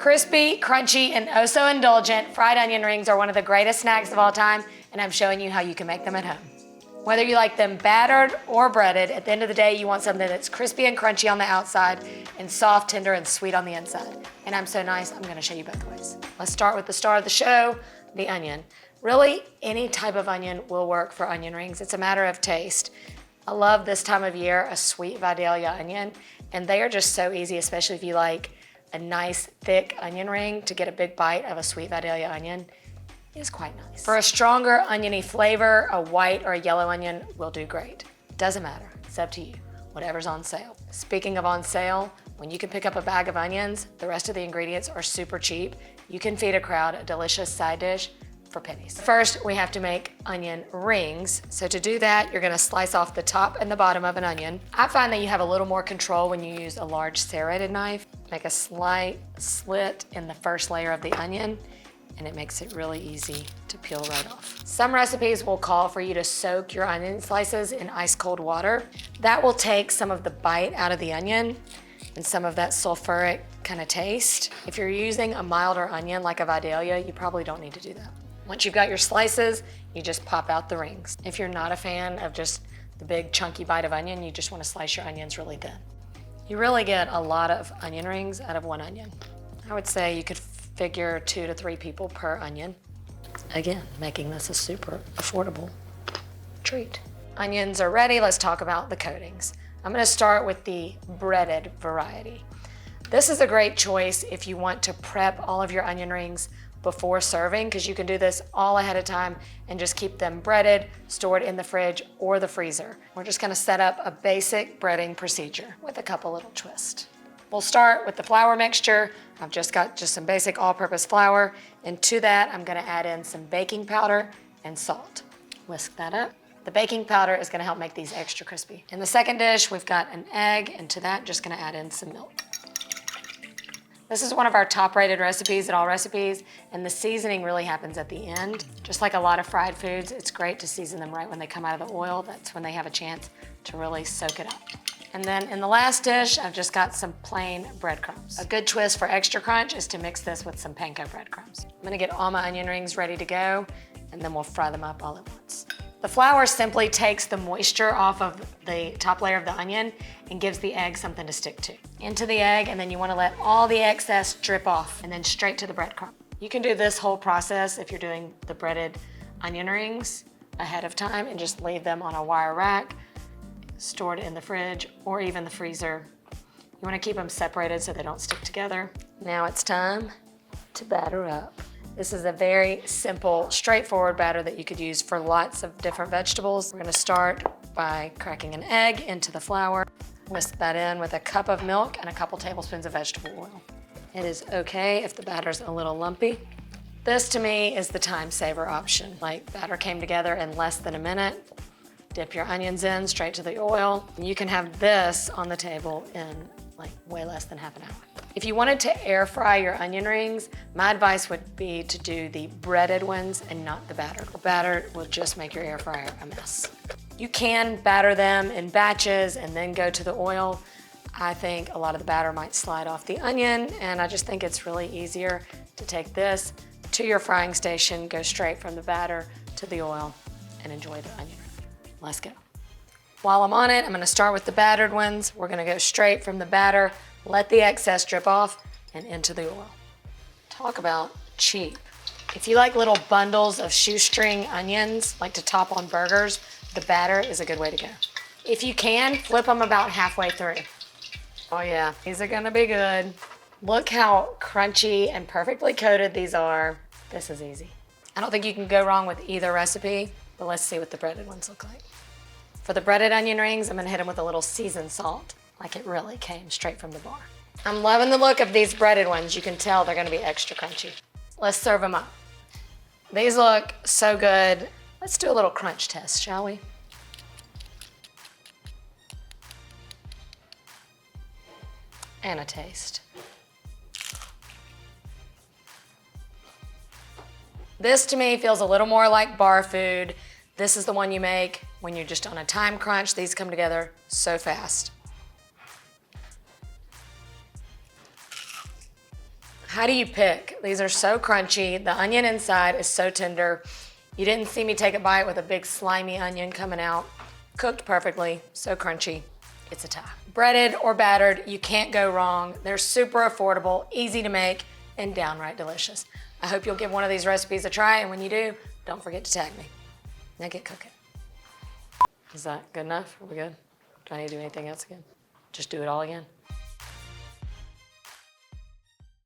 Crispy, crunchy, and oh so indulgent, fried onion rings are one of the greatest snacks of all time, and I'm showing you how you can make them at home. Whether you like them battered or breaded, at the end of the day, you want something that's crispy and crunchy on the outside and soft, tender, and sweet on the inside. And I'm so nice, I'm gonna show you both ways. Let's start with the star of the show, the onion. Really, any type of onion will work for onion rings. It's a matter of taste. I love this time of year, a sweet Vidalia onion, and they are just so easy, especially if you like a nice thick onion ring. To get a big bite of a sweet Vidalia onion is quite nice. For a stronger oniony flavor, a white or a yellow onion will do great. Doesn't matter, it's up to you, whatever's on sale. Speaking of on sale, when you can pick up a bag of onions, the rest of the ingredients are super cheap. You can feed a crowd a delicious side dish for pennies. First, we have to make onion rings. So to do that, you're gonna slice off the top and the bottom of an onion. I find that you have a little more control when you use a large serrated knife. Make a slight slit in the first layer of the onion, and it makes it really easy to peel right off. Some recipes will call for you to soak your onion slices in ice cold water. That will take some of the bite out of the onion and some of that sulfuric kind of taste. If you're using a milder onion like a Vidalia, you probably don't need to do that. Once you've got your slices, you just pop out the rings. If you're not a fan of just the big chunky bite of onion, you just want to slice your onions really thin. You really get a lot of onion rings out of one onion. I would say you could figure 2 to 3 people per onion. Again, making this a super affordable treat. Onions are ready, let's talk about the coatings. I'm gonna start with the breaded variety. This is a great choice if you want to prep all of your onion rings before serving, because you can do this all ahead of time and just keep them breaded, stored in the fridge or the freezer. We're just gonna set up a basic breading procedure with a couple little twists. We'll start with the flour mixture. I've just got some basic all-purpose flour, and to that I'm gonna add in some baking powder and salt. Whisk that up. The baking powder is gonna help make these extra crispy. In the second dish, we've got an egg, and to that, just gonna add in some milk. This is one of our top-rated recipes at Allrecipes, and the seasoning really happens at the end. Just like a lot of fried foods, it's great to season them right when they come out of the oil. That's when they have a chance to really soak it up. And then in the last dish, I've just got some plain breadcrumbs. A good twist for extra crunch is to mix this with some panko breadcrumbs. I'm gonna get all my onion rings ready to go, and then we'll fry them up all at once. The flour simply takes the moisture off of the top layer of the onion and gives the egg something to stick to. Into the egg, and then you wanna let all the excess drip off, and then straight to the breadcrumb. You can do this whole process if you're doing the breaded onion rings ahead of time and just leave them on a wire rack, stored in the fridge or even the freezer. You wanna keep them separated so they don't stick together. Now it's time to batter up. This is a very simple, straightforward batter that you could use for lots of different vegetables. We're gonna start by cracking an egg into the flour. Whisk that in with a cup of milk and a couple tablespoons of vegetable oil. It is okay if the batter's a little lumpy. This to me is the time saver option. Like, batter came together in less than a minute. Dip your onions in straight to the oil. You can have this on the table in like way less than half an hour. If you wanted to air fry your onion rings, my advice would be to do the breaded ones and not the battered. The battered will just make your air fryer a mess. You can batter them in batches and then go to the oil. I think a lot of the batter might slide off the onion, and I just think it's really easier to take this to your frying station, go straight from the batter to the oil, and enjoy the onion ring. Let's go. While I'm on it, I'm gonna start with the battered ones. We're gonna go straight from the batter, let the excess drip off, and into the oil. Talk about cheap. If you like little bundles of shoestring onions, like to top on burgers, the batter is a good way to go. If you can, flip them about halfway through. Oh yeah, these are gonna be good. Look how crunchy and perfectly coated these are. This is easy. I don't think you can go wrong with either recipe, but let's see what the breaded ones look like. For the breaded onion rings, I'm gonna hit them with a little seasoned salt, like it really came straight from the bar. I'm loving the look of these breaded ones. You can tell they're gonna be extra crunchy. Let's serve them up. These look so good. Let's do a little crunch test, shall we? And a taste. This to me feels a little more like bar food. This is the one you make when you're just on a time crunch. These come together so fast. How do you pick? These are so crunchy. The onion inside is so tender. You didn't see me take a bite with a big slimy onion coming out. Cooked perfectly, so crunchy. It's a tie. Breaded or battered, you can't go wrong. They're super affordable, easy to make, and downright delicious. I hope you'll give one of these recipes a try, and when you do, don't forget to tag me. Now get cooking. Is that good enough? Are we good? Do I need to do anything else again? Just do it all again?